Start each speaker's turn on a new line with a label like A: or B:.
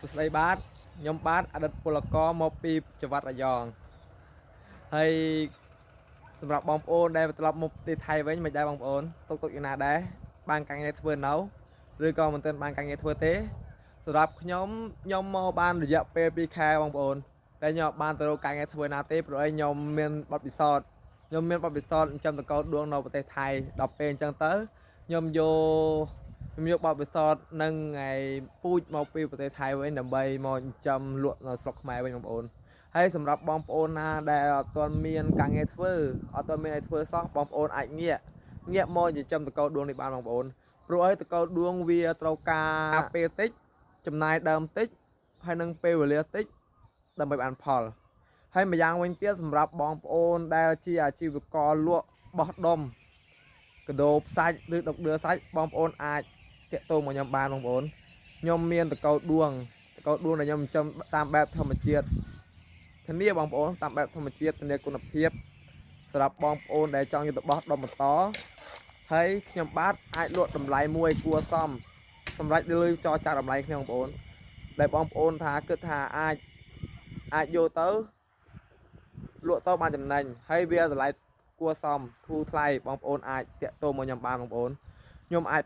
A: สุดท้ายบาสยมบาสอดีตพลกรមកពីจังหวัดระยองហើយសម្រាប់បងប្អូនដែលត្រឡប់មកប្រទេសថៃវិញមិនដែរបងប្អូនទុកយ៉ាងណាដែរបានការងារធ្វើនៅឬក៏មិនទាន់បានការងារធ្វើទេសម្រាប់ខ្ញុំមកបានរយៈពេល2ខែបងប្អូនតែខ្ញុំបានទៅរកការងារធ្វើណាទេព្រោះឯងខ្ញុំមានបទពិសោធន៍ចិញ្ចឹមដង្កូវដួងនៅប្រទេសថៃដល់ពេលអញ្ចឹងទៅខ្ញុំយកបទពិសោធន៍និងឯពូជមកពីប្រទេសថៃវិញដើម្បីមកចិញ្ចឹមលក់នៅស្រុកខ្មែរវិញបងប្អូនហើយសម្រាប់បងប្អូនណាដែលអត់ទាន់មានការងារធ្វើអត់ទាន់មានឲ្យធ្វើសោះបងប្អូនអាចងាកមកចិញ្ចឹមដង្កូវដួងនេះបានបងប្អូនព្រោះឲ្យដង្កូវដួងវាត្រូវការពេលតិចចំណាយដើមតិចហើយនឹងពេលវេលាតិចដើម្បីបានផលហើយម្យ៉ាងវិញទៀតសម្រាប់បងប្អូនដែលជាអាជីវករលក់បោះដុំកដោផ្សាច់ឬដុកដឿសាច់បងប្អូនអាចតាក់ទងមកខ្ញុំបានបងប្អូនខ្ញុំមានដង្កូវដួងដែលខ្ញុំចិញ្ចឹមតាមបែបធម្មជាតិធានាបងប្អូនតាមបែបធម្មជាតិធានាគុណភាពសម្រាប់បងប្អូនដែលចង់យកទៅបោះដុំបន្តហើយខ្ញុំបាទអាចលក់តម្លៃមួយគួរសមសម្រាប់លើចរចាតម្លៃខ្ញុំបងប្អូនដែលបងប្អូនថាគិតថាអាចយកទៅលក់ទៅបានចំណេញហើយវាតម្លៃគួរសមធូរថ្លៃបងប្អូនអាចតាក់ទងមកខ្ញុំបានបងប្អូនខ្ញុំអាច